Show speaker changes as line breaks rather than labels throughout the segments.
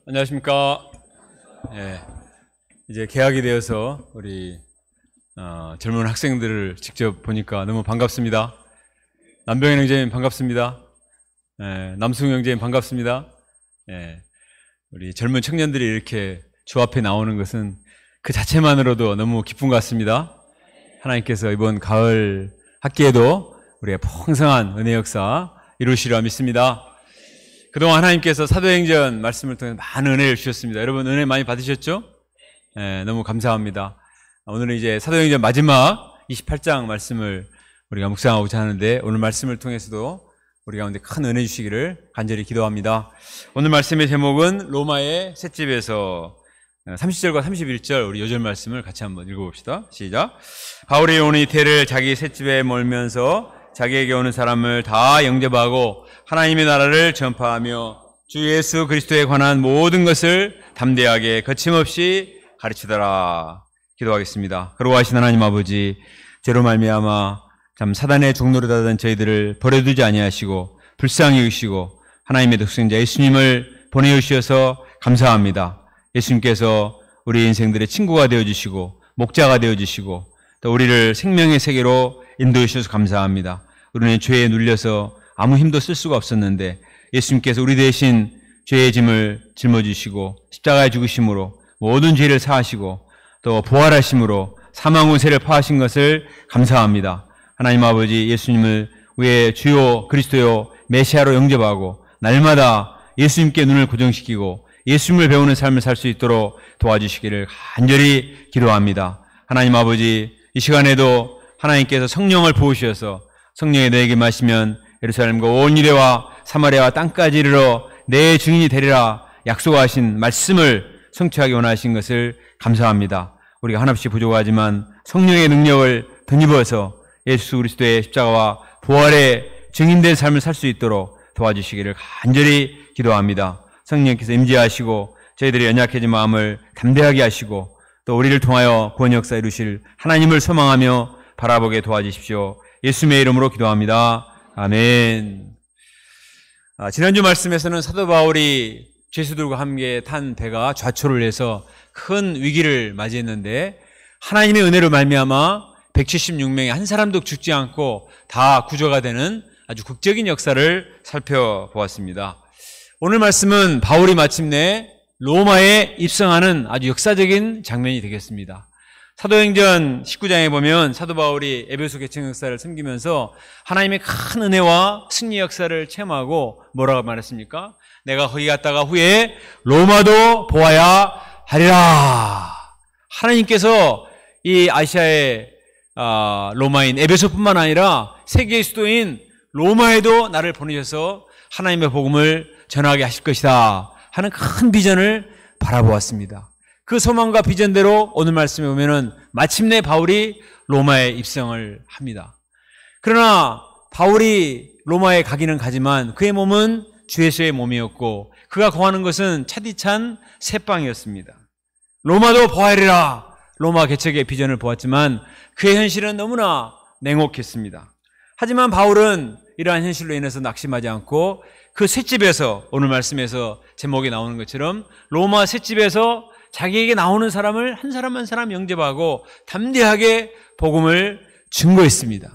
안녕하십니까. 예, 이제 개학이 되어서 우리 젊은 학생들을 직접 보니까 너무 반갑습니다. 남병현 형제님 반갑습니다. 예, 남승우 형제님 반갑습니다. 예, 우리 젊은 청년들이 이렇게 주 앞에 나오는 것은 그 자체만으로도 너무 기쁜 것 같습니다. 하나님께서 이번 가을 학기에도 우리의 풍성한 은혜 역사 이루시리라 믿습니다. 그동안 하나님께서 사도행전 말씀을 통해 많은 은혜를 주셨습니다. 여러분 은혜 많이 받으셨죠? 네, 너무 감사합니다. 오늘은 이제 사도행전 마지막 28장 말씀을 우리가 묵상하고자 하는데, 오늘 말씀을 통해서도 우리 가운데 큰 은혜 주시기를 간절히 기도합니다. 오늘 말씀의 제목은 로마의 셋집에서 30절과 31절 우리 요절 말씀을 같이 한번 읽어봅시다. 시작. 바울이 온 이태를 자기 셋집에 몰면서 자기에게 오는 사람을 다 영접하고 하나님의 나라를 전파하며 주 예수 그리스도에 관한 모든 것을 담대하게 거침없이 가르치더라. 기도하겠습니다. 거룩하신 하나님 아버지, 죄로 말미암아 참 사단의 종노릇하던 저희들을 버려두지 아니하시고 불쌍히 여기시고 하나님의 독생자 예수님을 보내주셔서 감사합니다. 예수님께서 우리 인생들의 친구가 되어주시고 목자가 되어주시고 또 우리를 생명의 세계로 인도해 주셔서 감사합니다. 우리는 죄에 눌려서 아무 힘도 쓸 수가 없었는데 예수님께서 우리 대신 죄의 짐을 짊어지시고 십자가에 죽으심으로 모든 죄를 사하시고 또 부활하심으로 사망 운세를 파하신 것을 감사합니다. 하나님 아버지, 예수님을 우리의 주요 그리스도요 메시아로 영접하고 날마다 예수님께 눈을 고정시키고 예수님을 배우는 삶을 살 수 있도록 도와주시기를 간절히 기도합니다. 하나님 아버지, 이 시간에도 하나님께서 성령을 부으셔서 성령이 너에게 마시면 예루살렘과 온 유대와 사마리아와 땅까지 이르러 내 증인이 되리라 약속하신 말씀을 성취하기 원하신 것을 감사합니다. 우리가 한없이 부족하지만 성령의 능력을 덧입어서 예수 그리스도의 십자가와 부활의 증인된 삶을 살 수 있도록 도와주시기를 간절히 기도합니다. 성령께서 임재하시고 저희들의 연약해진 마음을 담대하게 하시고 또 우리를 통하여 구원 역사 이루실 하나님을 소망하며 바라보게 도와주십시오. 예수님의 이름으로 기도합니다. 아멘. 지난주 말씀에서는 사도 바울이 죄수들과 함께 탄 배가 좌초를 해서 큰 위기를 맞이했는데 하나님의 은혜로 말미암아 176명이 한 사람도 죽지 않고 다 구조가 되는 아주 극적인 역사를 살펴보았습니다. 오늘 말씀은 바울이 마침내 로마에 입성하는 아주 역사적인 장면이 되겠습니다. 사도행전 19장에 보면 사도 바울이 에베소 개척 역사를 섬기면서 하나님의 큰 은혜와 승리 역사를 체험하고 뭐라고 말했습니까? 내가 거기 갔다가 후에 로마도 보아야 하리라. 하나님께서 이 아시아의 로마인 에베소뿐만 아니라 세계의 수도인 로마에도 나를 보내셔서 하나님의 복음을 전하게 하실 것이다 하는 큰 비전을 바라보았습니다. 그 소망과 비전대로 오늘 말씀에 보면은 마침내 바울이 로마에 입성을 합니다. 그러나 바울이 로마에 가기는 가지만 그의 몸은 주 예수의 몸이었고 그가 거하는 것은 차디찬 새빵이었습니다. 로마도 보아리라. 로마 개척의 비전을 보았지만 그의 현실은 너무나 냉혹했습니다. 하지만 바울은 이러한 현실로 인해서 낙심하지 않고 그 셋집에서, 오늘 말씀에서 제목이 나오는 것처럼 로마 셋집에서 자기에게 나오는 사람을 한 사람 한 사람 영접하고 담대하게 복음을 증거했습니다.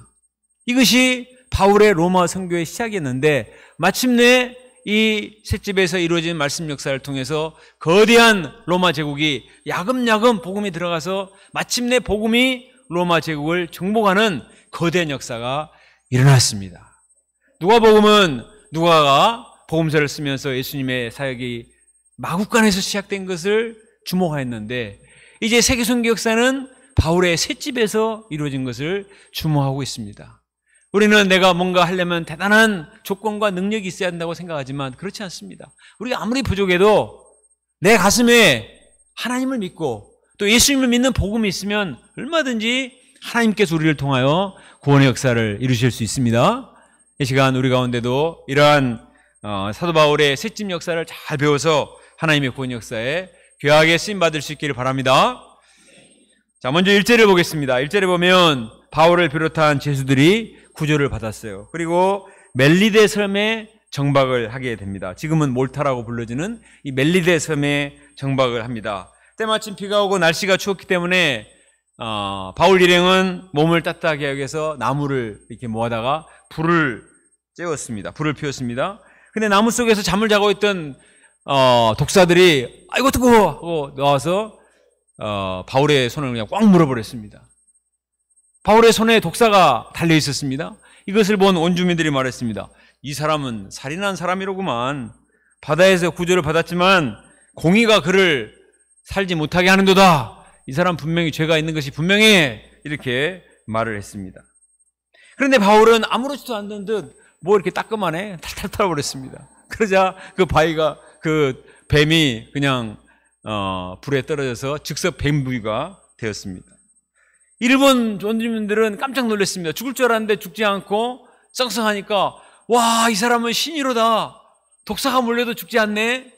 이것이 바울의 로마 선교의 시작이었는데 마침내 이 셋집에서 이루어진 말씀 역사를 통해서 거대한 로마 제국이 야금야금 복음이 들어가서 마침내 복음이 로마 제국을 정복하는 거대한 역사가 일어났습니다. 누가복음은 누가가 복음서를 쓰면서 예수님의 사역이 마국간에서 시작된 것을 주목하였는데 이제 세계 선교 역사는 바울의 셋집에서 이루어진 것을 주목하고 있습니다. 우리는 내가 뭔가 하려면 대단한 조건과 능력이 있어야 한다고 생각하지만 그렇지 않습니다. 우리가 아무리 부족해도 내 가슴에 하나님을 믿고 또 예수님을 믿는 복음이 있으면 얼마든지 하나님께서 우리를 통하여 구원의 역사를 이루실 수 있습니다. 이 시간 우리 가운데도 이러한 사도 바울의 셋집 역사를 잘 배워서 하나님의 구원 역사에 귀하게 쓰임받을 수 있기를 바랍니다. 자, 먼저 1절을 보겠습니다. 1절에 보면 바울을 비롯한 죄수들이 구조를 받았어요. 그리고 멜리데 섬에 정박을 하게 됩니다. 지금은 몰타라고 불러지는 이 멜리데 섬에 정박을 합니다. 때마침 비가 오고 날씨가 추웠기 때문에 바울 일행은 몸을 따뜻하게 하기 위해서 나무를 이렇게 모아다가 불을 쬐었습니다. 불을 피웠습니다. 근데 나무 속에서 잠을 자고 있던 독사들이 아이고 뜨거워 하고 나와서 바울의 손을 그냥 꽉 물어버렸습니다. 바울의 손에 독사가 달려 있었습니다. 이것을 본 원주민들이 말했습니다. 이 사람은 살인한 사람이로구만. 바다에서 구조를 받았지만 공의가 그를 살지 못하게 하는도다. 이 사람 분명히 죄가 있는 것이 분명해. 이렇게 말을 했습니다. 그런데 바울은 아무렇지도 않는 듯 뭐 이렇게 따끔하네 탈탈 털어버렸습니다. 그러자 그 뱀이 그냥 불에 떨어져서 즉석 뱀부위가 되었습니다. 일본 원주민들은 깜짝 놀랐습니다. 죽을 줄 알았는데 죽지 않고 썽썽하니까 와, 이 사람은 신이로다. 독사가 몰려도 죽지 않네.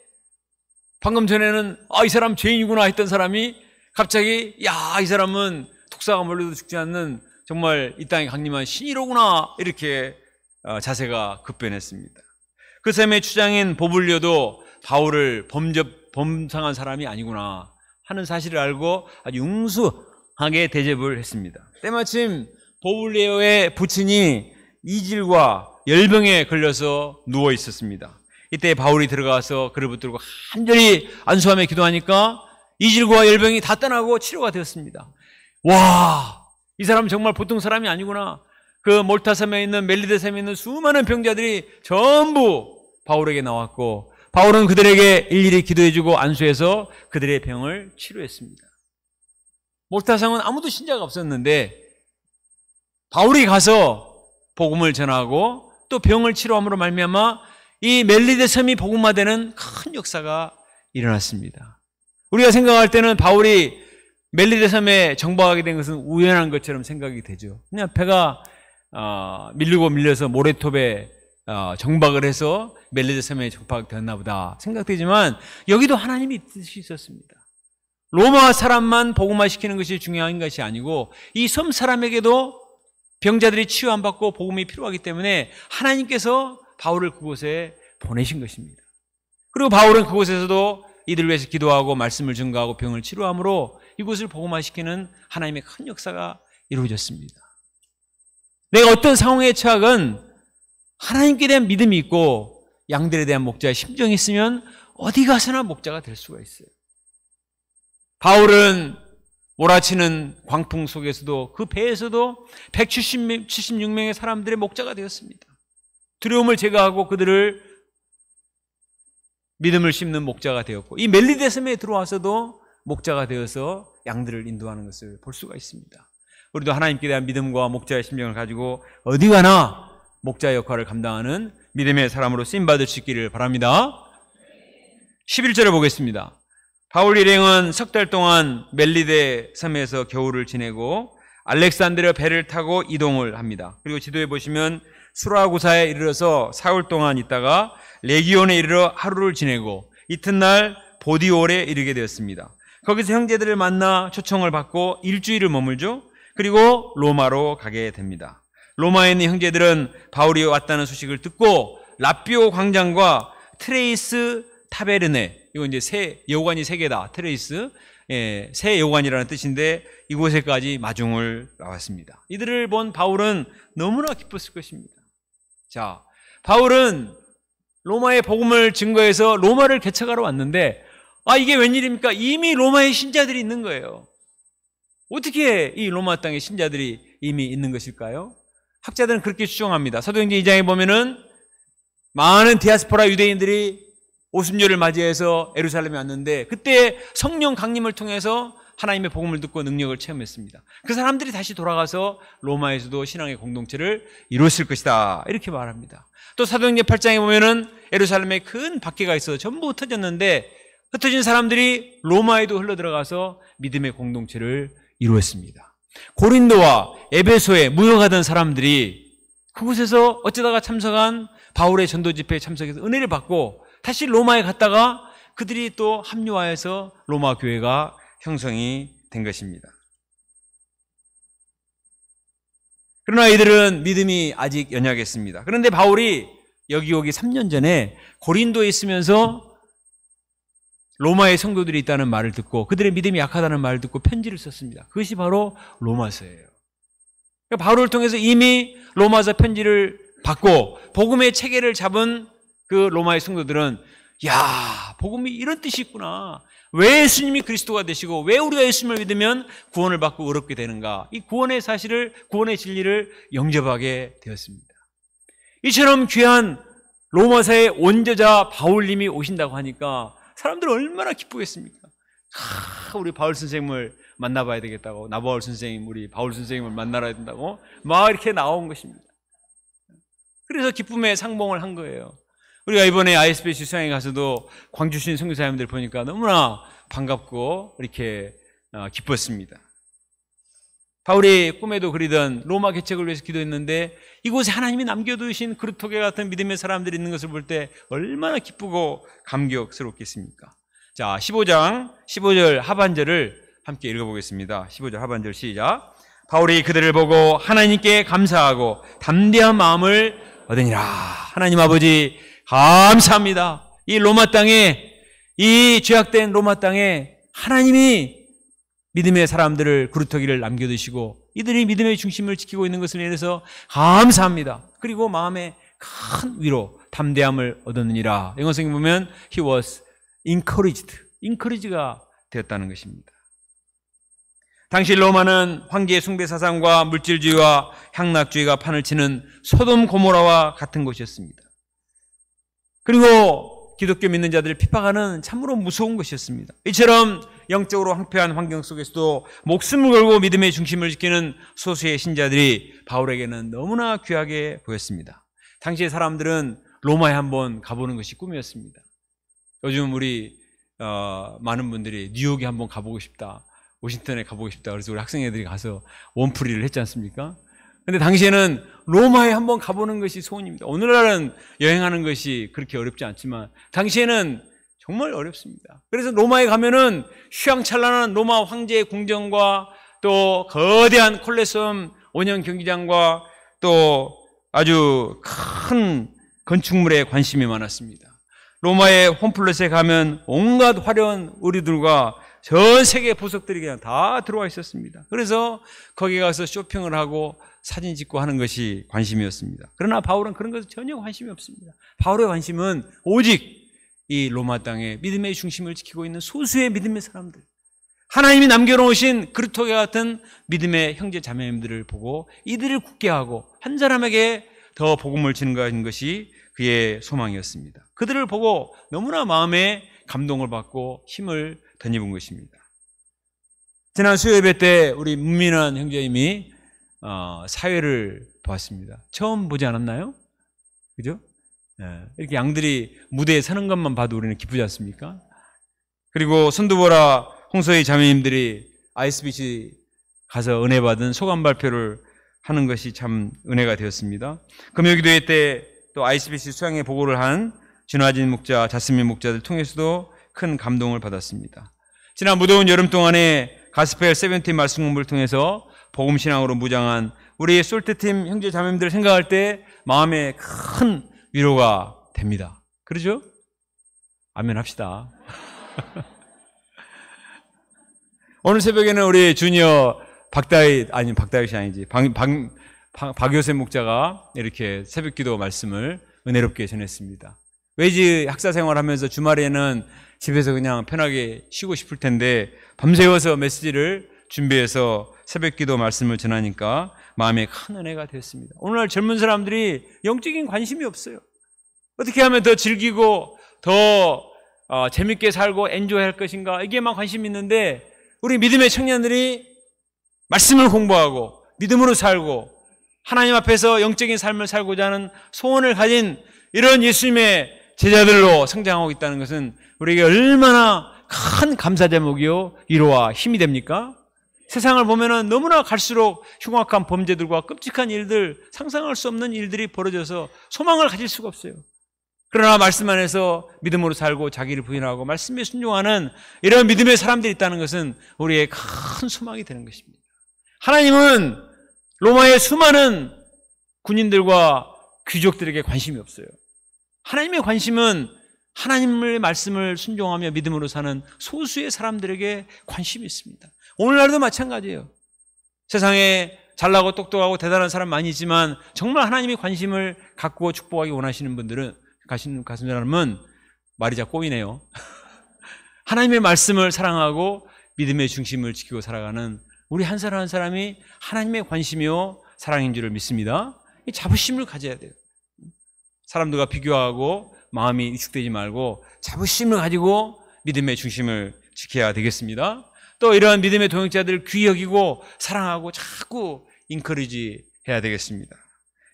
방금 전에는 이 사람 죄인이구나 했던 사람이 갑자기 이 사람은 독사가 몰려도 죽지 않는 정말 이 땅에 강림한 신이로구나. 이렇게 자세가 급변했습니다. 그 섬의 추장인 보블리오도 바울을 범상한 사람이 아니구나 하는 사실을 알고 아주 융수하게 대접을 했습니다. 때마침 보블리오의 부친이 이질과 열병에 걸려서 누워 있었습니다. 이때 바울이 들어가서 그를 붙들고 간절히 안수하며 기도하니까 이질과 열병이 다 떠나고 치료가 되었습니다. 와, 이 사람 정말 보통 사람이 아니구나. 그 몰타 섬에 있는 멜리데 섬에 있는 수많은 병자들이 전부 바울에게 나왔고 바울은 그들에게 일일이 기도해주고 안수해서 그들의 병을 치료했습니다. 몰타 섬은 아무도 신자가 없었는데 바울이 가서 복음을 전하고 또 병을 치료함으로 말미암아 이 멜리데 섬이 복음화되는 큰 역사가 일어났습니다. 우리가 생각할 때는 바울이 멜리데 섬에 정박하게 된 것은 우연한 것처럼 생각이 되죠. 그냥 배가 밀려서 모래톱에 정박을 해서 멜리데 섬에 정박되었나 보다 생각되지만 여기도 하나님이 뜻이 있었습니다. 로마 사람만 복음화시키는 것이 중요한 것이 아니고 이 섬 사람에게도 병자들이 치유 안 받고 복음이 필요하기 때문에 하나님께서 바울을 그곳에 보내신 것입니다. 그리고 바울은 그곳에서도 이들을 위해서 기도하고 말씀을 증거하고 병을 치료함으로 이곳을 복음화시키는 하나님의 큰 역사가 이루어졌습니다. 내가 어떤 상황에 처하건 하나님께 대한 믿음이 있고 양들에 대한 목자의 심정이 있으면 어디 가서나 목자가 될 수가 있어요. 바울은 몰아치는 광풍 속에서도 그 배에서도 176명의 사람들의 목자가 되었습니다. 두려움을 제거하고 그들을 믿음을 심는 목자가 되었고 이 멜리데 섬에 들어와서도 목자가 되어서 양들을 인도하는 것을 볼 수가 있습니다. 우리도 하나님께 대한 믿음과 목자의 심정을 가지고 어디 가나 목자의 역할을 감당하는 믿음의 사람으로 쓰임받을 수 있기를 바랍니다. 11절에 보겠습니다. 바울 일행은 석 달 동안 멜리데 섬에서 겨울을 지내고 알렉산드리아 배를 타고 이동을 합니다. 그리고 지도에 보시면 수라구사에 이르러서 사흘 동안 있다가 레기온에 이르러 하루를 지내고 이튿날 보디올에 이르게 되었습니다. 거기서 형제들을 만나 초청을 받고 일주일을 머물죠. 그리고 로마로 가게 됩니다. 로마에 있는 형제들은 바울이 왔다는 소식을 듣고 라비오 광장과 트레이스 타베르네, 이거 이제 새 여관이 세 개다. 트레이스, 새 여관이라는 뜻인데 이곳에까지 마중을 나왔습니다. 이들을 본 바울은 너무나 기뻤을 것입니다. 자, 바울은 로마의 복음을 증거해서 로마를 개척하러 왔는데 이게 웬일입니까? 이미 로마에 신자들이 있는 거예요. 어떻게 이 로마 땅에 신자들이 이미 있는 것일까요? 학자들은 그렇게 추정합니다. 사도행전 2장에 보면은 많은 디아스포라 유대인들이 오순절을 맞이해서 예루살렘에 왔는데 그때 성령 강림을 통해서 하나님의 복음을 듣고 능력을 체험했습니다. 그 사람들이 다시 돌아가서 로마에서도 신앙의 공동체를 이뤘을 것이다. 이렇게 말합니다. 또 사도행전 8장에 보면은 예루살렘에 큰 박해가 있어서 전부 흩어졌는데 흩어진 사람들이 로마에도 흘러들어가서 믿음의 공동체를 이루었습니다. 고린도와 에베소에 무역하던 사람들이 그곳에서 어쩌다가 참석한 바울의 전도 집회에 참석해서 은혜를 받고 다시 로마에 갔다가 그들이 또 합류하여서 로마 교회가 형성이 된 것입니다. 그러나 이들은 믿음이 아직 연약했습니다. 그런데 바울이 여기 오기 3년 전에 고린도에 있으면서 로마의 성도들이 있다는 말을 듣고 그들의 믿음이 약하다는 말을 듣고 편지를 썼습니다. 그것이 바로 로마서예요. 그러니까 바울을 통해서 이미 로마서 편지를 받고 복음의 체계를 잡은 그 로마의 성도들은 야, 복음이 이런 뜻이 있구나. 왜 예수님이 그리스도가 되시고 왜 우리가 예수님을 믿으면 구원을 받고 의롭게 되는가. 이 구원의 사실을, 구원의 진리를 영접하게 되었습니다. 이처럼 귀한 로마서의 원저자 바울님이 오신다고 하니까 사람들은 얼마나 기쁘겠습니까? 우리 바울 선생님을 만나봐야 되겠다고, 나바울 선생님, 우리 바울 선생님을 만나야 된다고 막 이렇게 나온 것입니다. 그래서 기쁨의 상봉을 한 거예요. 우리가 이번에 ISBC 수양회 가서도 광주 주신 선교사님들 보니까 너무나 반갑고 이렇게 기뻤습니다. 바울이 꿈에도 그리던 로마 개척을 위해서 기도했는데 이곳에 하나님이 남겨두신 그루터기 같은 믿음의 사람들이 있는 것을 볼 때 얼마나 기쁘고 감격스럽겠습니까? 자, 15장 15절 하반절을 함께 읽어보겠습니다. 15절 하반절 시작. 바울이 그들을 보고 하나님께 감사하고 담대한 마음을 얻으니라. 하나님 아버지 감사합니다. 이 로마 땅에, 이 죄악된 로마 땅에 하나님이 믿음의 사람들을 구루터기를 남겨두시고 이들이 믿음의 중심을 지키고 있는 것을 인해서 감사합니다. 그리고 마음에 큰 위로, 담대함을 얻었느니라. 영어 성경 보면 he was encouraged가 되었다는 것입니다. 당시 로마는 황제 숭배 사상과 물질주의와 향락주의가 판을 치는 소돔 고모라와 같은 곳이었습니다. 그리고 기독교 믿는 자들을 핍박하는 참으로 무서운 것이었습니다. 이처럼 영적으로 황폐한 환경 속에서도 목숨을 걸고 믿음의 중심을 지키는 소수의 신자들이 바울에게는 너무나 귀하게 보였습니다. 당시의 사람들은 로마에 한번 가보는 것이 꿈이었습니다. 요즘 우리 많은 분들이 뉴욕에 한번 가보고 싶다, 워싱턴에 가보고 싶다, 그래서 우리 학생애들이 가서 원풀이를 했지 않습니까? 근데 당시에는 로마에 한번 가보는 것이 소원입니다. 오늘날은 여행하는 것이 그렇게 어렵지 않지만 당시에는 정말 어렵습니다. 그래서 로마에 가면은 휘황찬란한 로마 황제의 궁전과 또 거대한 콜레세움 원형 경기장과 또 아주 큰 건축물에 관심이 많았습니다. 로마의 홈플러스에 가면 온갖 화려한 의류들과 전 세계 보석들이 그냥 다 들어와 있었습니다. 그래서 거기 가서 쇼핑을 하고 사진 찍고 하는 것이 관심이었습니다. 그러나 바울은 그런 것에 전혀 관심이 없습니다. 바울의 관심은 오직 이 로마 땅에 믿음의 중심을 지키고 있는 소수의 믿음의 사람들, 하나님이 남겨놓으신 그루터기 같은 믿음의 형제 자매님들을 보고 이들을 굳게 하고 한 사람에게 더 복음을 전가하는 것이 그의 소망이었습니다. 그들을 보고 너무나 마음에 감동을 받고 힘을 덧입은 것입니다. 지난 수요예배 때 우리 문민환 형제님이 사회를 보았습니다. 처음 보지 않았나요? 그죠? 이렇게 양들이 무대에 서는 것만 봐도 우리는 기쁘지 않습니까? 그리고 선두보라 홍서희 자매님들이 ISBC 가서 은혜 받은 소감 발표를 하는 것이 참 은혜가 되었습니다. 금요기도회 때 또 ISBC 수양회 보고를 한 진화진 목자, 자스민 목자들 통해서도 큰 감동을 받았습니다. 지난 무더운 여름 동안에 가스펠 세븐틴 말씀 공부를 통해서 복음신앙으로 무장한 우리 솔트팀 형제 자매님들 생각할 때 마음에 큰 위로가 됩니다. 그러죠? 아멘 합시다. 오늘 새벽에는 우리 주니어 박다윗이 아니지 박요셉 목자가 이렇게 새벽기도 말씀을 은혜롭게 전했습니다. 외지 학사 생활하면서 주말에는 집에서 그냥 편하게 쉬고 싶을 텐데 밤새워서 메시지를 준비해서 새벽기도 말씀을 전하니까 마음에 큰 은혜가 되었습니다. 오늘날 젊은 사람들이 영적인 관심이 없어요. 어떻게 하면 더 즐기고 더 재밌게 살고 엔조이할 것인가, 이게만 관심이 있는데 우리 믿음의 청년들이 말씀을 공부하고 믿음으로 살고 하나님 앞에서 영적인 삶을 살고자 하는 소원을 가진 이런 예수님의 제자들로 성장하고 있다는 것은 우리에게 얼마나 큰 감사 제목이요 위로와 힘이 됩니까? 세상을 보면은 너무나 갈수록 흉악한 범죄들과 끔찍한 일들, 상상할 수 없는 일들이 벌어져서 소망을 가질 수가 없어요. 그러나 말씀 안에서 믿음으로 살고 자기를 부인하고 말씀에 순종하는 이런 믿음의 사람들이 있다는 것은 우리의 큰 소망이 되는 것입니다. 하나님은 로마의 수많은 군인들과 귀족들에게 관심이 없어요. 하나님의 관심은 하나님의 말씀을 순종하며 믿음으로 사는 소수의 사람들에게 관심이 있습니다. 오늘날도 마찬가지예요. 세상에 잘나고 똑똑하고 대단한 사람 많이 있지만 정말 하나님의 관심을 갖고 축복하기 원하시는 분들은 가시는 사람은 말이 자 꼬이네요. 하나님의 말씀을 사랑하고 믿음의 중심을 지키고 살아가는 우리 한 사람 한 사람이 하나님의 관심이요 사랑인 줄을 믿습니다. 이 자부심을 가져야 돼요. 사람들과 비교하고 마음이 위축되지 말고 자부심을 가지고 믿음의 중심을 지켜야 되겠습니다. 또 이러한 믿음의 동역자들을 귀히 여기고 사랑하고 자꾸 인커리지 해야 되겠습니다.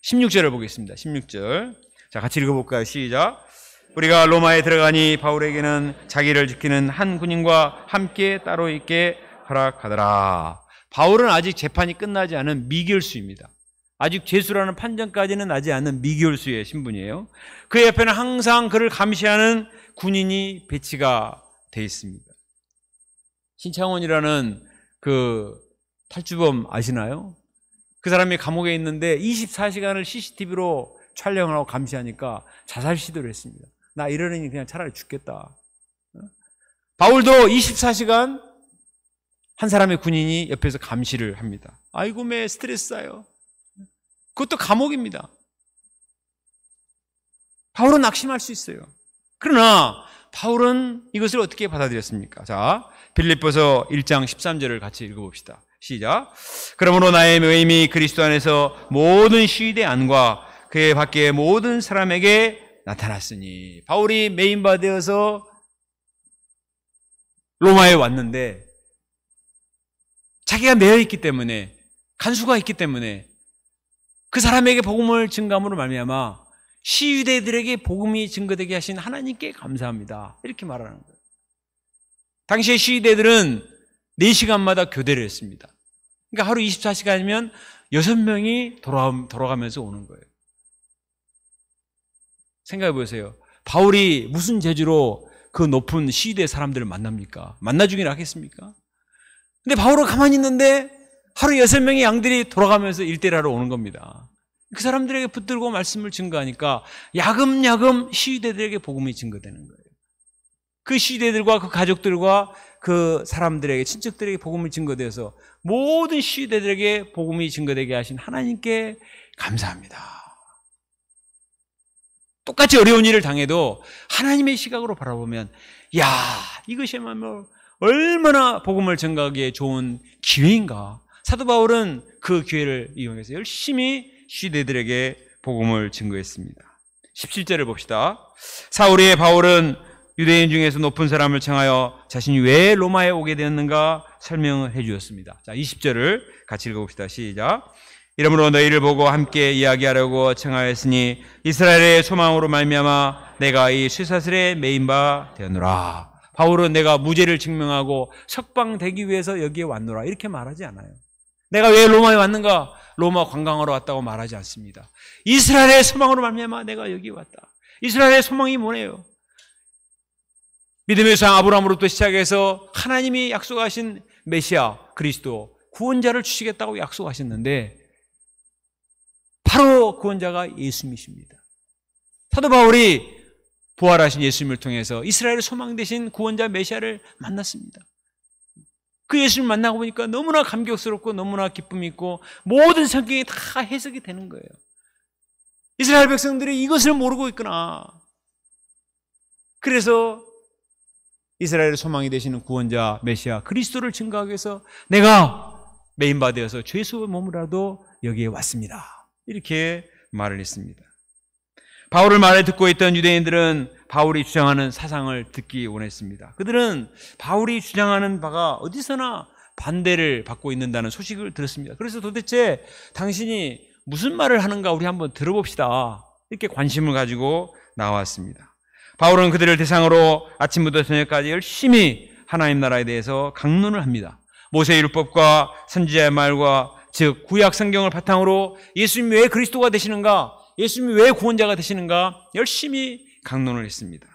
16절을 보겠습니다. 16절. 자, 같이 읽어볼까요? 시작. 우리가 로마에 들어가니 바울에게는 자기를 지키는 한 군인과 함께 따로 있게 허락하더라. 바울은 아직 재판이 끝나지 않은 미결수입니다. 아직 죄수라는 판정까지는 나지 않는 미결수의 신분이에요. 그 옆에는 항상 그를 감시하는 군인이 배치가 되어 있습니다. 신창원이라는 그 탈주범 아시나요? 그 사람이 감옥에 있는데 24시간을 CCTV로 촬영을 하고 감시하니까 자살 시도를 했습니다. 나 이러니 그냥 차라리 죽겠다. 바울도 24시간 한 사람의 군인이 옆에서 감시를 합니다. 아이고 매 스트레스 쌓여. 그것도 감옥입니다. 바울은 낙심할 수 있어요. 그러나 바울은 이것을 어떻게 받아들였습니까? 자, 빌립보서 1장 13절을 같이 읽어봅시다. 시작. 그러므로 나의 모임이 그리스도 안에서 모든 시위대 안과 그의 밖에 모든 사람에게 나타났으니. 바울이 메인바 되어서 로마에 왔는데 자기가 매여 있기 때문에, 간수가 있기 때문에 그 사람에게 복음을 증감으로 말미암아 시위대들에게 복음이 증거되게 하신 하나님께 감사합니다. 이렇게 말하는 거예요. 당시의 시위대들은 4시간마다 교대를 했습니다. 그러니까 하루 24시간이면 6명이 돌아가면서 오는 거예요. 생각해 보세요. 바울이 무슨 재주로 그 높은 시위대 사람들을 만납니까? 만나주긴 하겠습니까? 근데 바울은 가만히 있는데 하루 6명의 양들이 돌아가면서 일대를 하러 오는 겁니다. 그 사람들에게 붙들고 말씀을 증거하니까 야금야금 시위대들에게 복음이 증거되는 거예요. 그 시위대들과 그 가족들과 그 사람들에게, 친척들에게 복음이 증거되어서 모든 시위대들에게 복음이 증거되게 하신 하나님께 감사합니다. 똑같이 어려운 일을 당해도 하나님의 시각으로 바라보면 야, 이것이야말로 얼마나 복음을 증거하기에 좋은 기회인가. 사도 바울은 그 기회를 이용해서 열심히 시대들에게 복음을 증거했습니다. 17절을 봅시다. 사울의 바울은 유대인 중에서 높은 사람을 청하여 자신이 왜 로마에 오게 되었는가 설명을 해 주었습니다. 자, 20절을 같이 읽어봅시다. 시작. 이러므로 너희를 보고 함께 이야기하려고 청하였으니 이스라엘의 소망으로 말미암아 내가 이 쇠사슬에 매인 바 되었노라. 바울은 내가 무죄를 증명하고 석방되기 위해서 여기에 왔노라 이렇게 말하지 않아요. 내가 왜 로마에 왔는가? 로마 관광하러 왔다고 말하지 않습니다. 이스라엘의 소망으로 말미암아 내가 여기 왔다. 이스라엘의 소망이 뭐예요? 믿음의 상 아브라함으로부터 시작해서 하나님이 약속하신 메시아 그리스도 구원자를 주시겠다고 약속하셨는데 바로 구원자가 예수님이십니다. 사도 바울이 부활하신 예수님을 통해서 이스라엘의 소망 되신 구원자 메시아를 만났습니다. 그 예수님을 만나고 보니까 너무나 감격스럽고 너무나 기쁨이 있고 모든 성경이 다 해석이 되는 거예요. 이스라엘 백성들이 이것을 모르고 있구나. 그래서 이스라엘의 소망이 되시는 구원자 메시아 그리스도를 증거하기 위해서 내가 메인바 되어서 죄수의 몸으로라도 여기에 왔습니다. 이렇게 말을 했습니다. 바울의 말을 듣고 있던 유대인들은 바울이 주장하는 사상을 듣기 원했습니다. 그들은 바울이 주장하는 바가 어디서나 반대를 받고 있는다는 소식을 들었습니다. 그래서 도대체 당신이 무슨 말을 하는가 우리 한번 들어봅시다. 이렇게 관심을 가지고 나왔습니다. 바울은 그들을 대상으로 아침부터 저녁까지 열심히 하나님 나라에 대해서 강론을 합니다. 모세의 율법과 선지자의 말과 즉 구약 성경을 바탕으로 예수님이 왜 그리스도가 되시는가, 예수님이 왜 구원자가 되시는가 열심히 강론을 했습니다.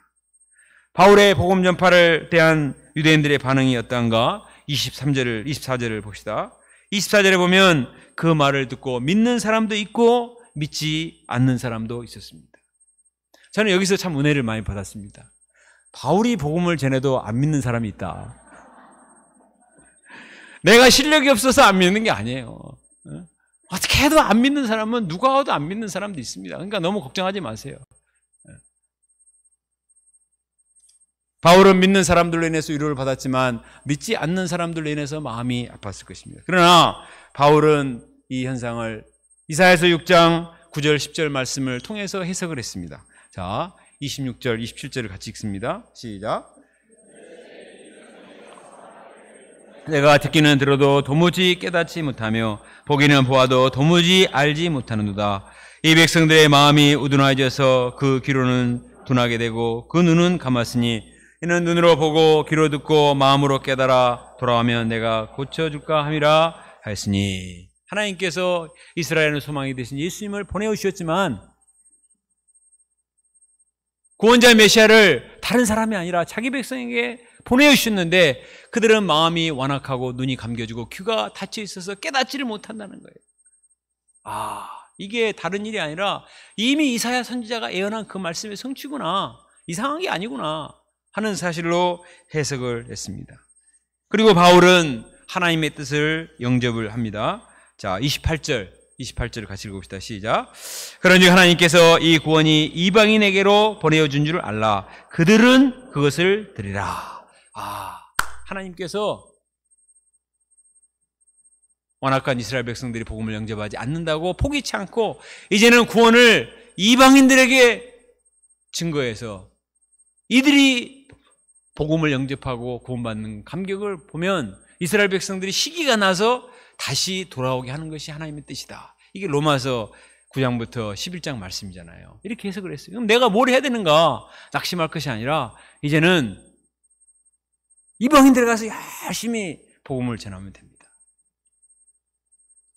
바울의 복음 전파를 대한 유대인들의 반응이 어떤가? 24절을 봅시다. 24절에 보면 그 말을 듣고 믿는 사람도 있고 믿지 않는 사람도 있었습니다. 저는 여기서 참 은혜를 많이 받았습니다. 바울이 복음을 전해도 안 믿는 사람이 있다. 내가 실력이 없어서 안 믿는 게 아니에요. 어떻게 해도 안 믿는 사람은 누가 와도 안 믿는 사람도 있습니다. 그러니까 너무 걱정하지 마세요. 바울은 믿는 사람들로 인해서 위로를 받았지만 믿지 않는 사람들로 인해서 마음이 아팠을 것입니다. 그러나 바울은 이 현상을 이사야서 6장 9절 10절 말씀을 통해서 해석을 했습니다. 자, 26절 27절을 같이 읽습니다. 시작. 내가 듣기는 들어도 도무지 깨닫지 못하며 보기는 보아도 도무지 알지 못하는도다. 이 백성들의 마음이 우둔하여져서 그 귀로는 둔하게 되고 그 눈은 감았으니 이는 눈으로 보고 귀로 듣고 마음으로 깨달아 돌아오면 내가 고쳐줄까 함이라 하였으니. 하나님께서 이스라엘의 소망이 되신 예수님을 보내오셨지만 구원자 메시아를 다른 사람이 아니라 자기 백성에게 보내주셨는데 그들은 마음이 완악하고 눈이 감겨지고 귀가 닫혀 있어서 깨닫지를 못한다는 거예요. 이게 다른 일이 아니라 이미 이사야 선지자가 예언한 그 말씀의 성취구나, 이상한 게 아니구나 하는 사실로 해석을 했습니다. 그리고 바울은 하나님의 뜻을 영접을 합니다. 자, 28절을 같이 읽어봅시다. 시작. 그런즉 하나님께서 이 구원이 이방인에게로 보내어준 줄 알라. 그들은 그것을 들으라. 하나님께서 완악한 이스라엘 백성들이 복음을 영접하지 않는다고 포기치 않고 이제는 구원을 이방인들에게 증거해서 이들이 복음을 영접하고 구원받는 감격을 보면 이스라엘 백성들이 시기가 나서 다시 돌아오게 하는 것이 하나님의 뜻이다. 이게 로마서 9장부터 11장 말씀이잖아요. 이렇게 해석을 했어요. 그럼 내가 뭘 해야 되는가? 낙심할 것이 아니라 이제는 이방인들에 가서 열심히 복음을 전하면 됩니다.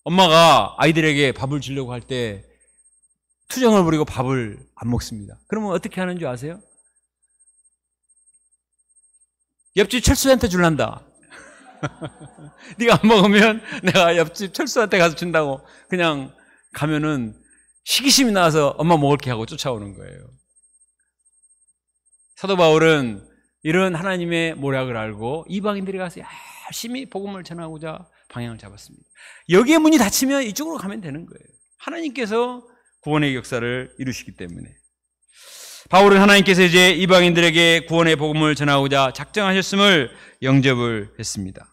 엄마가 아이들에게 밥을 주려고 할 때 투정을 부리고 밥을 안 먹습니다. 그러면 어떻게 하는 줄 아세요? 옆집 철수한테 줄란다. 네가 안 먹으면 내가 옆집 철수한테 가서 준다고 그냥 가면은 시기심이 나서 엄마 먹을게 하고 쫓아오는 거예요. 사도 바울은 이런 하나님의 모략을 알고 이방인들이 가서 열심히 복음을 전하고자 방향을 잡았습니다. 여기에 문이 닫히면 이쪽으로 가면 되는 거예요. 하나님께서 구원의 역사를 이루시기 때문에. 바울은 하나님께서 이제 이방인들에게 구원의 복음을 전하고자 작정하셨음을 영접을 했습니다.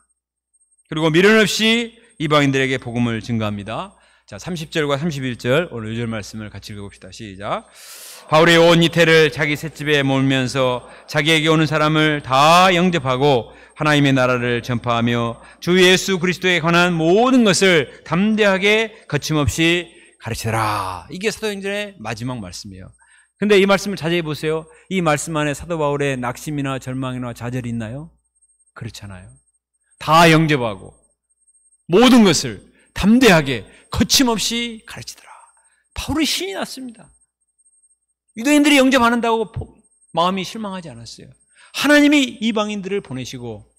그리고 미련 없이 이방인들에게 복음을 증거합니다. 자, 30절과 31절 오늘 요절 말씀을 같이 읽어봅시다. 시작. 바울이 온 이태를 자기 셋집에 몰면서 자기에게 오는 사람을 다 영접하고 하나님의 나라를 전파하며 주 예수 그리스도에 관한 모든 것을 담대하게 거침없이 가르치더라. 이게 사도행전의 마지막 말씀이에요. 근데 이 말씀을 자세히 보세요. 이 말씀 안에 사도 바울의 낙심이나 절망이나 좌절이 있나요? 그렇잖아요. 다 영접하고 모든 것을 담대하게 거침없이 가르치더라. 바울이 신이 났습니다. 유대인들이 영접 안 한다고 마음이 실망하지 않았어요. 하나님이 이방인들을 보내시고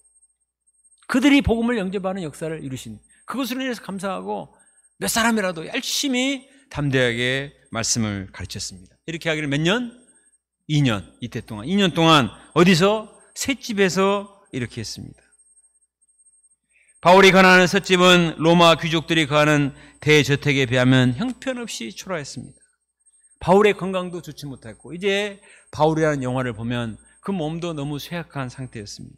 그들이 복음을 영접하는 역사를 이루신 그것으로 인해서 감사하고 몇 사람이라도 열심히 담대하게 말씀을 가르쳤습니다. 이렇게 하기를 몇 년? 2년. 이때 동안 2년 동안 어디서? 셋집에서 이렇게 했습니다. 바울이 거하는 셋집은 로마 귀족들이 거하는 대저택에 비하면 형편없이 초라했습니다. 바울의 건강도 좋지 못했고 이제 바울이라는 영화를 보면 그 몸도 너무 쇠약한 상태였습니다.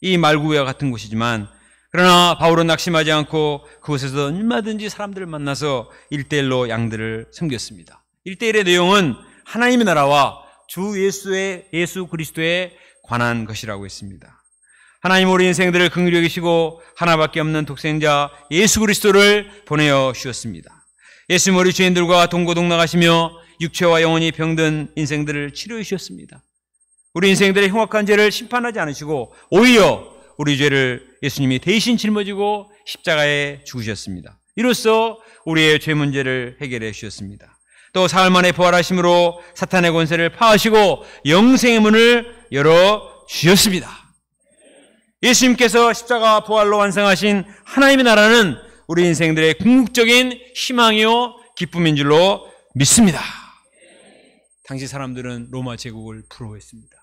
이 말구와 같은 곳이지만 그러나 바울은 낙심하지 않고 그곳에서 얼마든지 사람들을 만나서 1대1로 양들을 섬겼습니다. 1대1의 내용은 하나님의 나라와 주 예수 그리스도에 관한 것이라고 했습니다. 하나님 우리 인생들을 긍휼히 여기시고 하나밖에 없는 독생자 예수 그리스도를 보내어 주셨습니다. 예수님 우리 죄인들과 동고동락하시며 육체와 영혼이 병든 인생들을 치료해 주셨습니다. 우리 인생들의 흉악한 죄를 심판하지 않으시고 오히려 우리 죄를 예수님이 대신 짊어지고 십자가에 죽으셨습니다. 이로써 우리의 죄 문제를 해결해 주셨습니다. 또 사흘 만에 부활하심으로 사탄의 권세를 파하시고 영생의 문을 열어 주셨습니다. 예수님께서 십자가 부활로 완성하신 하나님의 나라는 우리 인생들의 궁극적인 희망이요 기쁨인 줄로 믿습니다. 당시 사람들은 로마 제국을 부러워했습니다.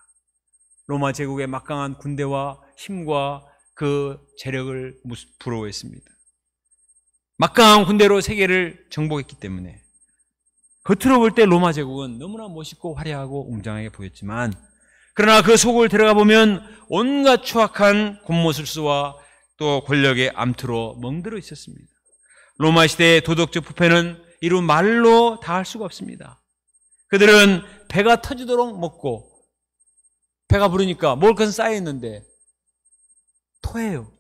로마 제국의 막강한 군대와 힘과 그 재력을 부러워했습니다. 막강한 군대로 세계를 정복했기 때문에 겉으로 볼 때 로마 제국은 너무나 멋있고 화려하고 웅장하게 보였지만, 그러나 그 속을 들어가 보면 온갖 추악한 곤모술수와 또 권력의 암투로 멍들어 있었습니다. 로마 시대의 도덕적 부패는 이루 말로 다 할 수가 없습니다. 그들은 배가 터지도록 먹고, 배가 부르니까 먹을 것은 쌓여있는데 토해요.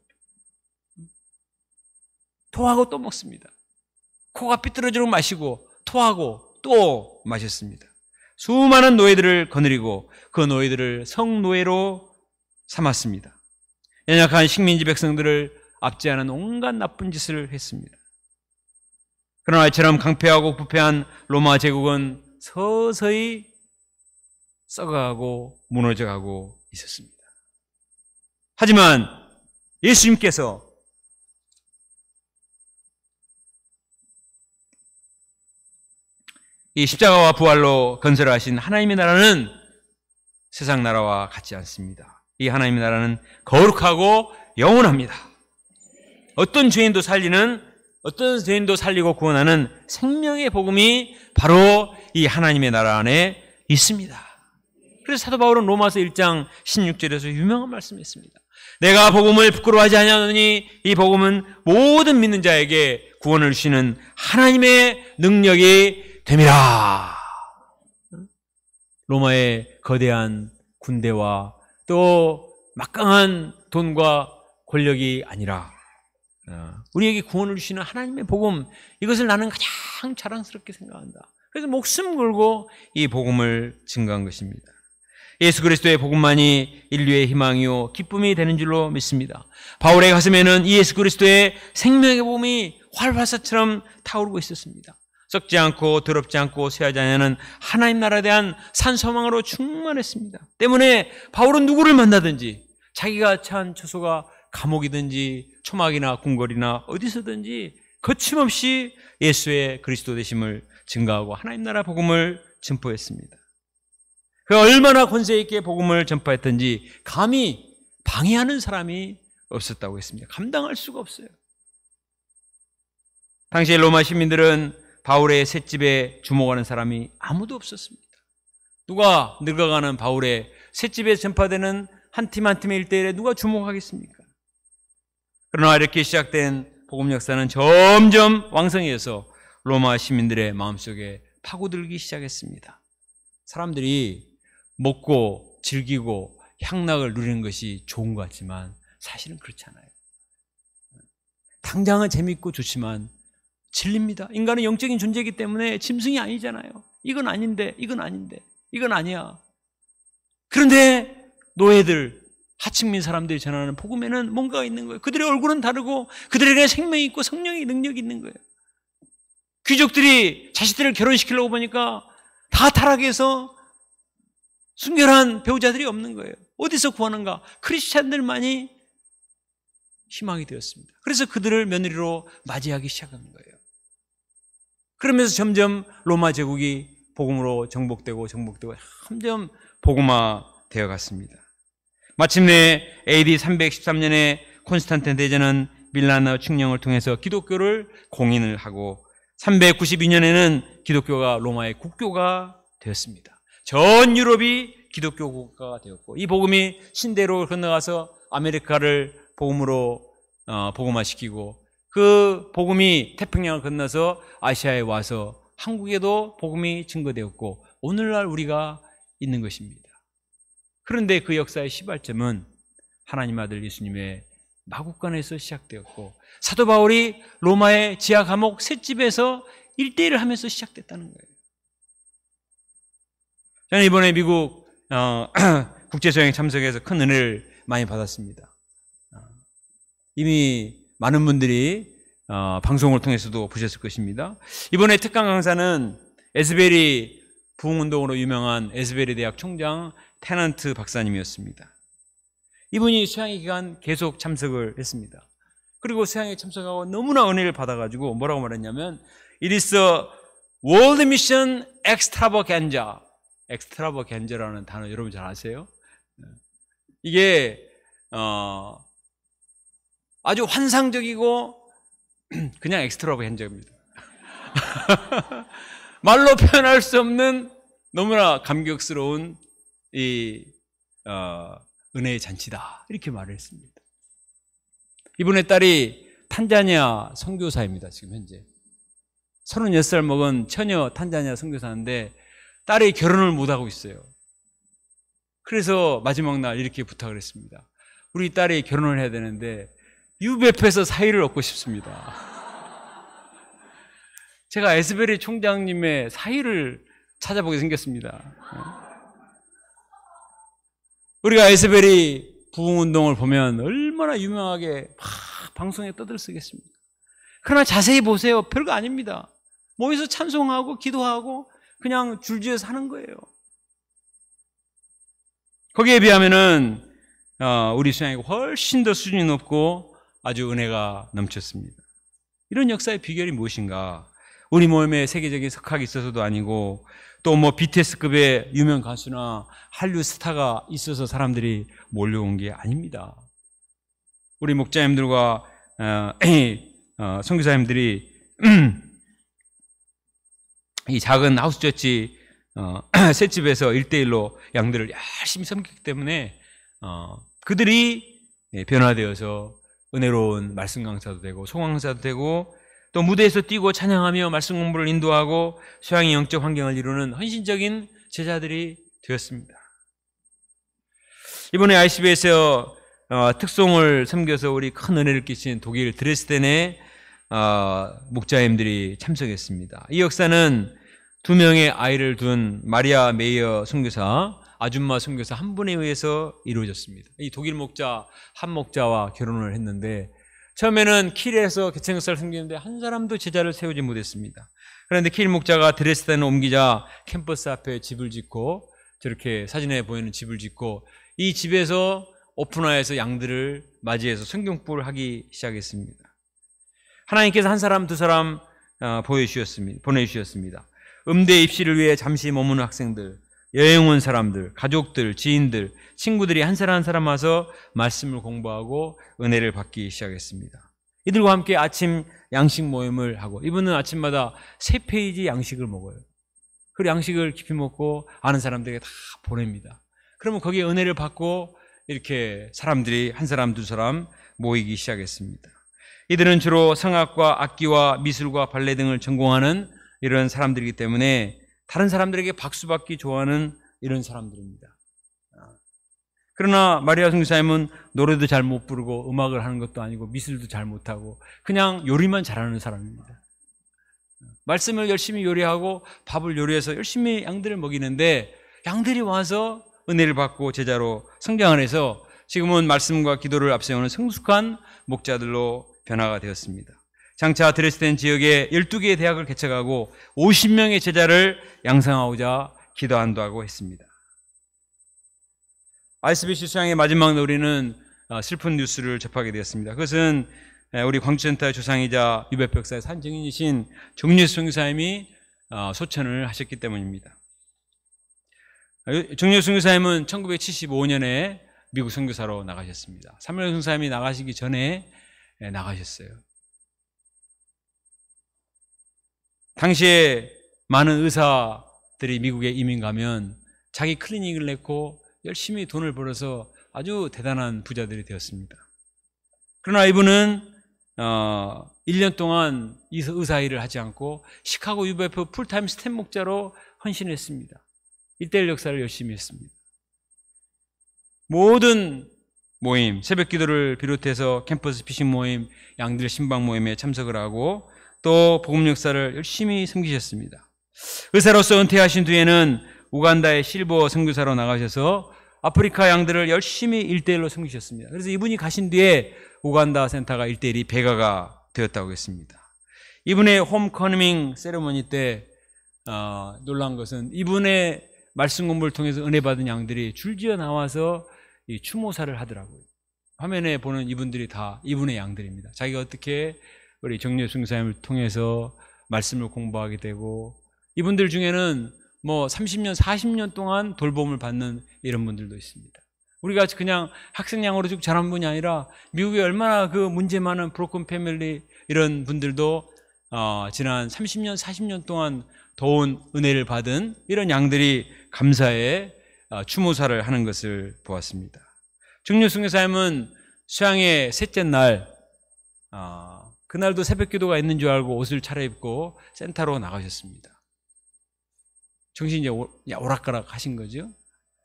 토하고 또 먹습니다. 코가 삐뚤어지도록 마시고 토하고 또 마셨습니다. 수많은 노예들을 거느리고 그 노예들을 성노예로 삼았습니다. 연약한 식민지 백성들을 압제하는 온갖 나쁜 짓을 했습니다. 그러나 이처럼 강폐하고 부패한 로마 제국은 서서히 썩어가고 무너져가고 있었습니다. 하지만 예수님께서 이 십자가와 부활로 건설하신 하나님의 나라는 세상 나라와 같지 않습니다. 이 하나님의 나라는 거룩하고 영원합니다. 어떤 죄인도 살리고 구원하는 생명의 복음이 바로 이 하나님의 나라 안에 있습니다. 그래서 사도 바울은 로마서 1장 16절에서 유명한 말씀했습니다. 내가 복음을 부끄러워하지 아니하노니 이 복음은 모든 믿는 자에게 구원을 주시는 하나님의 능력이 됨이라. 로마의 거대한 군대와 또 막강한 돈과 권력이 아니라 우리에게 구원을 주시는 하나님의 복음, 이것을 나는 가장 자랑스럽게 생각한다. 그래서 목숨 걸고 이 복음을 증거한 것입니다. 예수 그리스도의 복음만이 인류의 희망이요 기쁨이 되는 줄로 믿습니다. 바울의 가슴에는 이 예수 그리스도의 생명의 복음이 활화사처럼 타오르고 있었습니다. 썩지 않고 더럽지 않고 쇠하지 않는 하나님 나라에 대한 산소망으로 충만했습니다. 때문에 바울은 누구를 만나든지, 자기가 처한 처소가 감옥이든지 초막이나 궁궐이나 어디서든지 거침없이 예수의 그리스도 되심을 증거하고 하나님 나라 복음을 전포했습니다. 그 얼마나 권세 있게 복음을 전파했던지 감히 방해하는 사람이 없었다고 했습니다. 감당할 수가 없어요. 당시 로마 시민들은 바울의 셋집에 주목하는 사람이 아무도 없었습니다. 누가 늙어가는 바울의 셋집에 전파되는 한 팀 한 팀의 일대일에 누가 주목하겠습니까? 그러나 이렇게 시작된 복음 역사는 점점 왕성해서 로마 시민들의 마음속에 파고들기 시작했습니다. 사람들이 먹고 즐기고 향락을 누리는 것이 좋은 것 같지만 사실은 그렇지 않아요. 당장은 재밌고 좋지만 질립니다. 인간은 영적인 존재이기 때문에 짐승이 아니잖아요. 이건 아닌데, 이건 아닌데, 이건 아니야. 그런데 노예들, 하층민 사람들이 전하는 복음에는 뭔가가 있는 거예요. 그들의 얼굴은 다르고 그들에게 생명이 있고 성령의 능력이 있는 거예요. 귀족들이 자식들을 결혼시키려고 보니까 다 타락해서 순결한 배우자들이 없는 거예요. 어디서 구하는가? 크리스찬들만이 희망이 되었습니다. 그래서 그들을 며느리로 맞이하기 시작한 거예요. 그러면서 점점 로마 제국이 복음으로 정복되고 점점 복음화 되어 갔습니다. 마침내 AD 313년에 콘스탄틴 대제는 밀라노 칙령을 통해서 기독교를 공인을 하고 392년에는 기독교가 로마의 국교가 되었습니다. 전 유럽이 기독교 국가가 되었고 이 복음이 신대로 건너가서 아메리카를 복음으로 복음화시키고 그 복음이 태평양을 건너서 아시아에 와서 한국에도 복음이 증거되었고 오늘날 우리가 있는 것입니다. 그런데 그 역사의 시발점은 하나님 아들 예수님의 마국간에서 시작되었고 사도 바울이 로마의 지하 감옥 셋집에서 1대1을 하면서 시작됐다는 거예요. 저는 이번에 미국 국제수양에 참석해서 큰 은혜를 많이 받았습니다. 이미 많은 분들이 방송을 통해서도 보셨을 것입니다. 이번에 특강 강사는 에스베리 부흥운동으로 유명한 에스베리 대학 총장 테넌트 박사님이었습니다. 이분이 수양회 기간 계속 참석을 했습니다. 그리고 수양회에 참석하고 너무나 은혜를 받아가지고 뭐라고 말했냐면 It is a world mission extravaganza. 엑스트라버겐저라는 단어 여러분 잘 아세요? 이게 아주 환상적이고 그냥 엑스트라버겐저입니다. 말로 표현할 수 없는 너무나 감격스러운 이 은혜의 잔치다, 이렇게 말을 했습니다. 이분의 딸이 탄자니아 선교사입니다. 지금 현재 36살 먹은 처녀 탄자니아 선교사인데 딸이 결혼을 못하고 있어요. 그래서 마지막 날 이렇게 부탁을 했습니다. 우리 딸이 결혼을 해야 되는데 UBF에서 사의를 얻고 싶습니다. 제가 에스베리 총장님의 사의를 찾아보게 생겼습니다. 우리가 에스베리 부흥운동을 보면 얼마나 유명하게 막 방송에 떠들썩했습니다. 그러나 자세히 보세요. 별거 아닙니다. 모여서 찬송하고 기도하고 그냥 줄지어서 하는 거예요. 거기에 비하면은 우리 수양이 훨씬 더 수준이 높고 아주 은혜가 넘쳤습니다. 이런 역사의 비결이 무엇인가? 우리 모임에 세계적인 석학이 있어서도 아니고 또 뭐 BTS급의 유명 가수나 한류 스타가 있어서 사람들이 몰려온 게 아닙니다. 우리 목자님들과 선교사님들이 이 작은 하우스처치 셋집에서 1대1로 양들을 열심히 섬겼기 때문에 그들이 변화되어서 은혜로운 말씀 강사도 되고 소강사도 되고 또 무대에서 뛰고 찬양하며 말씀 공부를 인도하고 소양의 영적 환경을 이루는 헌신적인 제자들이 되었습니다. 이번에 ICB에서 특송을 섬겨서 우리 큰 은혜를 끼친 독일 드레스덴의 목자님들이 참석했습니다. 이 역사는 2명의 아이를 둔 마리아 메이어 선교사, 아줌마 선교사 한 분에 의해서 이루어졌습니다. 이 독일 목자 한 목자와 결혼을 했는데 처음에는 킬에서 개척역사를 섬기는데 한 사람도 제자를 세우지 못했습니다. 그런데 킬 목자가 드레스덴을 옮기자 캠퍼스 앞에 집을 짓고, 저렇게 사진에 보이는 집을 짓고 이 집에서 오픈화해서 양들을 맞이해서 성경불을 하기 시작했습니다. 하나님께서 한 사람 두 사람 보내주셨습니다. 음대 입시를 위해 잠시 머무는 학생들, 여행 온 사람들, 가족들, 지인들, 친구들이 한 사람 한 사람 와서 말씀을 공부하고 은혜를 받기 시작했습니다. 이들과 함께 아침 양식 모임을 하고, 이분은 아침마다 3페이지 양식을 먹어요. 그 양식을 깊이 먹고 아는 사람들에게 다 보냅니다. 그러면 거기에 은혜를 받고 이렇게 사람들이 한 사람 두 사람 모이기 시작했습니다. 이들은 주로 성악과 악기와 미술과 발레 등을 전공하는 이런 사람들이기 때문에 다른 사람들에게 박수받기 좋아하는 이런 사람들입니다. 그러나 마리아 선교사님은 노래도 잘 못 부르고 음악을 하는 것도 아니고 미술도 잘 못하고 그냥 요리만 잘하는 사람입니다. 말씀을 열심히 요리하고 밥을 요리해서 열심히 양들을 먹이는데 양들이 와서 은혜를 받고 제자로 성장을 해서 지금은 말씀과 기도를 앞세우는 성숙한 목자들로 변화가 되었습니다. 장차 드레스덴 지역에 12개의 대학을 개척하고 50명의 제자를 양성하고자 기도한다고 했습니다. ICBC 수양의 마지막 날 우리는 슬픈 뉴스를 접하게 되었습니다. 그것은 우리 광주센터의 조상이자 유배벽사의 산증인이신 정예수 선교사님이 소천을 하셨기 때문입니다. 정예수 선교사님은 1975년에 미국 선교사로 나가셨습니다. 사무엘 선교사님이 나가시기 전에 나가셨어요. 당시에 많은 의사들이 미국에 이민 가면 자기 클리닉을 냈고 열심히 돈을 벌어서 아주 대단한 부자들이 되었습니다. 그러나 이분은 1년 동안 의사 일을 하지 않고 시카고 UBF 풀타임 스텝 목자로 헌신했습니다. 1:1 역사를 열심히 했습니다. 모든 모임, 새벽 기도를 비롯해서 캠퍼스 피싱 모임, 양들 신방 모임에 참석을 하고 또 복음 역사를 열심히 섬기셨습니다. 의사로서 은퇴하신 뒤에는 우간다의 실버 선교사로 나가셔서 아프리카 양들을 열심히 1:1로 섬기셨습니다. 그래서 이분이 가신 뒤에 우간다 센터가 1:1이 배가가 되었다고 했습니다. 이분의 홈커밍 세레머니 때 놀란 것은 이분의 말씀 공부를 통해서 은혜 받은 양들이 줄지어 나와서 이 추모사를 하더라고요. 화면에 보는 이분들이 다 이분의 양들입니다. 자기가 어떻게 우리 정예수 선교사님을 통해서 말씀을 공부하게 되고, 이분들 중에는 뭐 30년, 40년 동안 돌봄을 받는 이런 분들도 있습니다. 우리가 그냥 학생양으로 쭉 자란 분이 아니라 미국에 얼마나 그 문제 많은 브로큰 패밀리 이런 분들도 지난 30년, 40년 동안 도운 은혜를 받은 이런 양들이 감사의 추모사를 하는 것을 보았습니다. 증류 선교사님은 수양의 셋째 날, 그날도 새벽 기도가 있는 줄 알고 옷을 차려입고 센터로 나가셨습니다. 정신이 이제 오락가락 하신 거죠.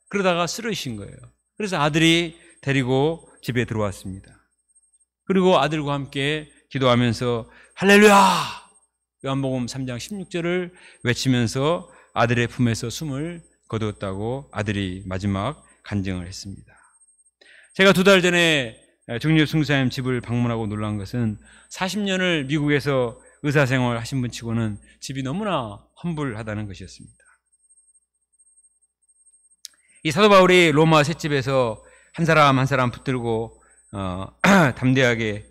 그러다가 쓰러지신 거예요. 그래서 아들이 데리고 집에 들어왔습니다. 그리고 아들과 함께 기도하면서 할렐루야! 요한복음 3장 16절을 외치면서 아들의 품에서 숨을 거두었다고 아들이 마지막 간증을 했습니다. 제가 2달 전에 정유 승사님 집을 방문하고 놀란 것은 40년을 미국에서 의사생활 하신 분 치고는 집이 너무나 험불하다는 것이었습니다. 이 사도 바울이 로마 셋집에서 한 사람 한 사람 붙들고 담대하게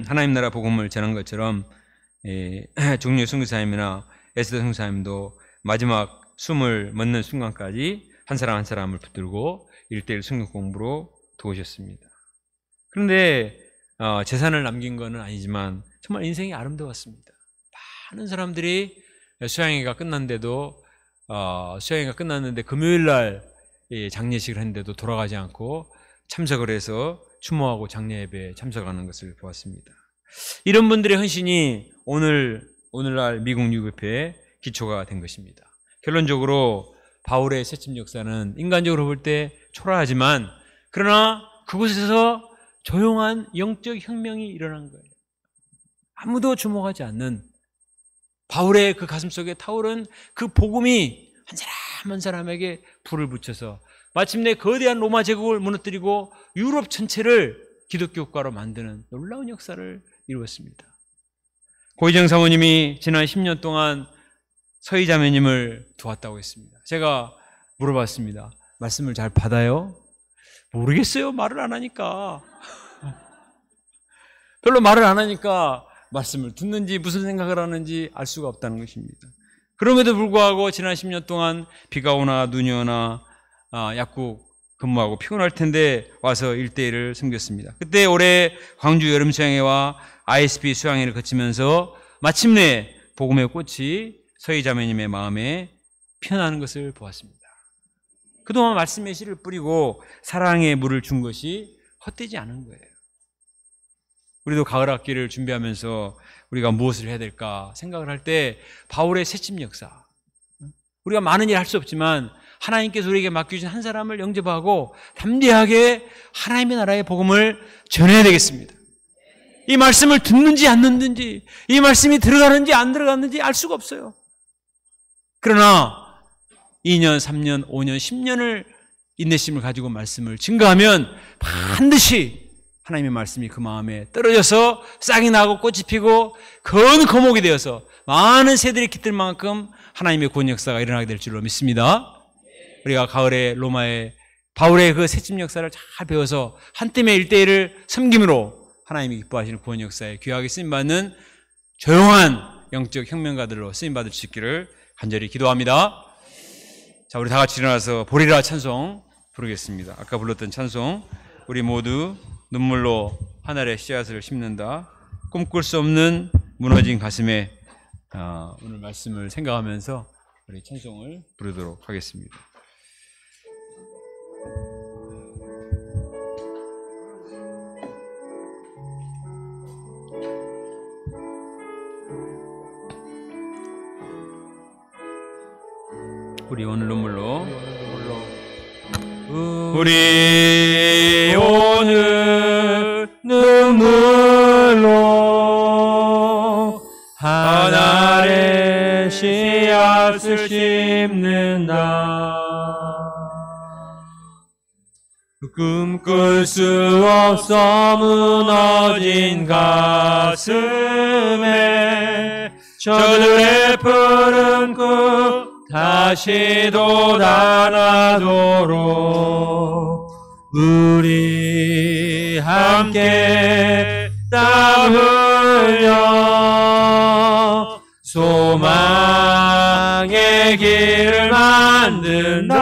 하나님 나라 복음을 전한 것처럼 종려 선교사님이나 에스더 선교사님도 마지막 숨을 멎는 순간까지 한 사람 한 사람을 붙들고 1:1 성경 공부로 도우셨습니다. 그런데 재산을 남긴 것은 아니지만 정말 인생이 아름다웠습니다. 많은 사람들이 수양회가 끝났는데도 수양회가 끝났는데 금요일 날 장례식을 했는데도 돌아가지 않고 참석을 해서 추모하고 장례 예배에 참석하는 것을 보았습니다. 이런 분들의 헌신이 오늘날 미국 유교회의 기초가 된 것입니다. 결론적으로 바울의 새침 역사는 인간적으로 볼 때 초라하지만 그러나 그곳에서 조용한 영적 혁명이 일어난 거예요. 아무도 주목하지 않는 바울의 그 가슴속에 타오른 그 복음이 한 사람 한 사람에게 불을 붙여서 마침내 거대한 로마 제국을 무너뜨리고 유럽 전체를 기독교 국가로 만드는 놀라운 역사를 이루었습니다. 고희정 사모님이 지난 10년 동안 서희 자매님을 도왔다고 했습니다. 제가 물어봤습니다. 말씀을 잘 받아요? 모르겠어요. 말을 안 하니까. 별로 말을 안 하니까 말씀을 듣는지 무슨 생각을 하는지 알 수가 없다는 것입니다. 그럼에도 불구하고 지난 10년 동안 비가 오나 눈이 오나 약국 근무하고 피곤할 텐데 와서 1:1을 섬겼습니다. 그때 올해 광주 여름 수양회와 ISP 수양회를 거치면서 마침내 복음의 꽃이 서희 자매님의 마음에 피어나는 것을 보았습니다. 그동안 말씀의 씨를 뿌리고 사랑의 물을 준 것이 헛되지 않은 거예요. 우리도 가을 학기를 준비하면서 우리가 무엇을 해야 될까 생각을 할 때 바울의 새침 역사, 우리가 많은 일 할 수 없지만 하나님께서 우리에게 맡겨주신 한 사람을 영접하고 담대하게 하나님의 나라의 복음을 전해야 되겠습니다. 이 말씀을 듣는지 안 듣는지, 이 말씀이 들어가는지 안 들어갔는지 알 수가 없어요. 그러나 2년, 3년, 5년, 10년을 인내심을 가지고 말씀을 증거하면 반드시 하나님의 말씀이 그 마음에 떨어져서 싹이 나고 꽃이 피고 건 거목이 되어서 많은 새들이 깃들 만큼 하나님의 구원 역사가 일어나게 될 줄로 믿습니다. 우리가 가을에 로마의 바울의 그 새침 역사를 잘 배워서 한뜸의 1:1을 섬김으로 하나님이 기뻐하시는 구원 역사에 귀하게 쓰임받는 조용한 영적 혁명가들로 쓰임받을 수 있기를 간절히 기도합니다. 자, 우리 다 같이 일어나서 보리라 찬송 부르겠습니다. 아까 불렀던 찬송, 우리 모두 눈물로 하늘의 씨앗을 심는다. 꿈꿀 수 없는 무너진 가슴에 오늘 말씀을 생각하면서 우리 찬송을 부르도록 하겠습니다. 우리 오늘 눈물로 우리 오늘 눈물로 하늘의 씨앗을 심는다. 꿈꿀 수 없어 무너진 가슴에 저들의 푸른 꿈 다시 돋아나도록 우리 함께 땀 흘려 소망
내 길을 만든다.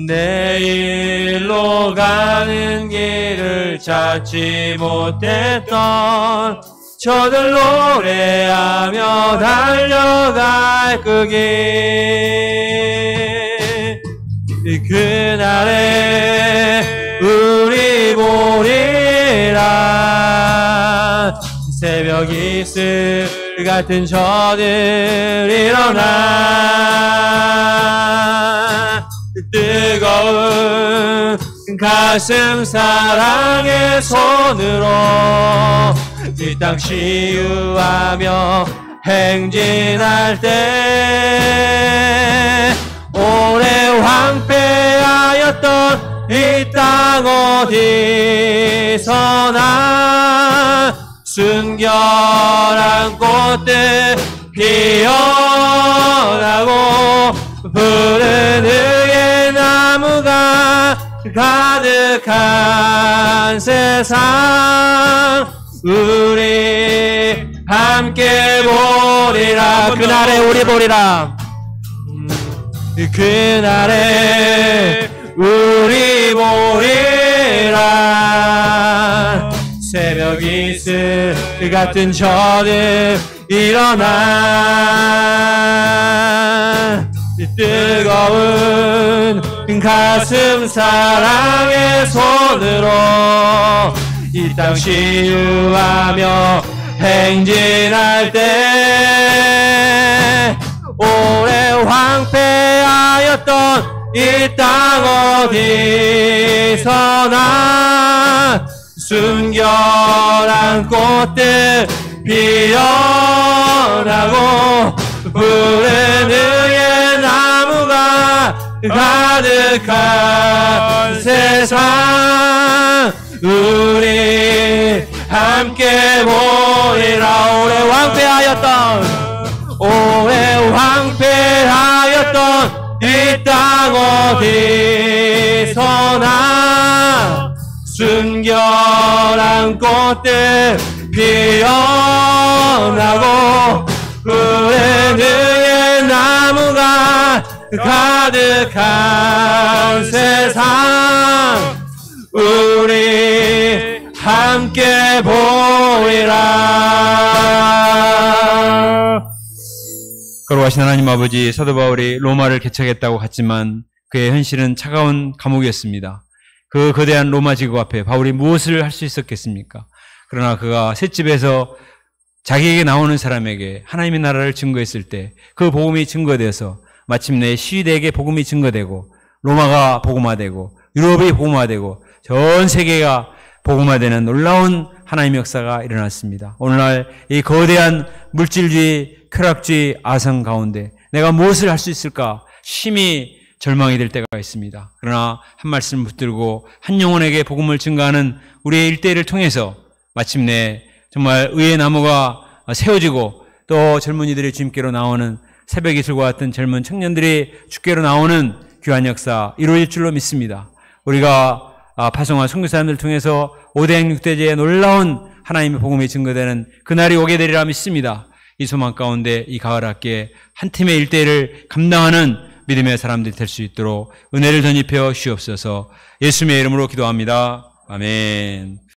내 일로 가는 길을 찾지 못했던 저들 노래하며 달려갈 그 길, 그날에 우리 보리라. 새벽 이슬 같은 저들 일어나 뜨거운 가슴 사랑의 손으로 이 땅 치유하며 행진할 때 오래 황폐하였던 이 땅 어디서나 순결한 꽃들 피어나고 푸른 의의 나무가 가득한 세상 우리 함께 보리라. 그날에 우리 보리라. 그날에 우리 보리라. 새벽 이슬 같은 저들 일어나 뜨거운 가슴 사랑의 손으로 이 땅 치유하며 행진할 때 오래 황폐하였던 이 땅 어디서나 순결한 꽃들 피어나고 푸른 의의 나무가 가득한 세상 우리 함께 보리라. 오래 황폐하였던 이 땅 어디서나 순결한 꽃들 피어나고 푸른 의의 나무가 가득한 세상 우리 함께 보리라.
거룩하신 하나님 아버지, 사도 바울이 로마를 개척했다고 갔지만 그의 현실은 차가운 감옥이었습니다. 그 거대한 로마 제국 앞에 바울이 무엇을 할 수 있었겠습니까? 그러나 그가 셋집에서 자기에게 나오는 사람에게 하나님의 나라를 증거했을 때 그 복음이 증거되어서 마침내 시위대에게 복음이 증거되고 로마가 복음화되고 유럽이 복음화되고 전 세계가 복음화되는 놀라운 하나님의 역사가 일어났습니다. 오늘날 이 거대한 물질주의, 쾌락주의 아성 가운데 내가 무엇을 할 수 있을까 심히 절망이 될 때가 있습니다. 그러나 한 말씀 붙들고 한 영혼에게 복음을 증거하는 우리의 일대를 통해서 마침내 정말 의의 나무가 세워지고 또 젊은이들이 주님께로 나오는 새벽 이슬과 같은 젊은 청년들이 주께로 나오는 귀한 역사 이루어질 줄로 믿습니다. 우리가 파송한 선교사님들 통해서 5대행 6대제의 놀라운 하나님의 복음이 증거되는 그날이 오게 되리라 믿습니다. 이 소망 가운데 이 가을 학기에 한 팀의 일대를 감당하는 믿음의 사람들이 될 수 있도록 은혜를 덧입혀 주옵소서. 예수님의 이름으로 기도합니다. 아멘.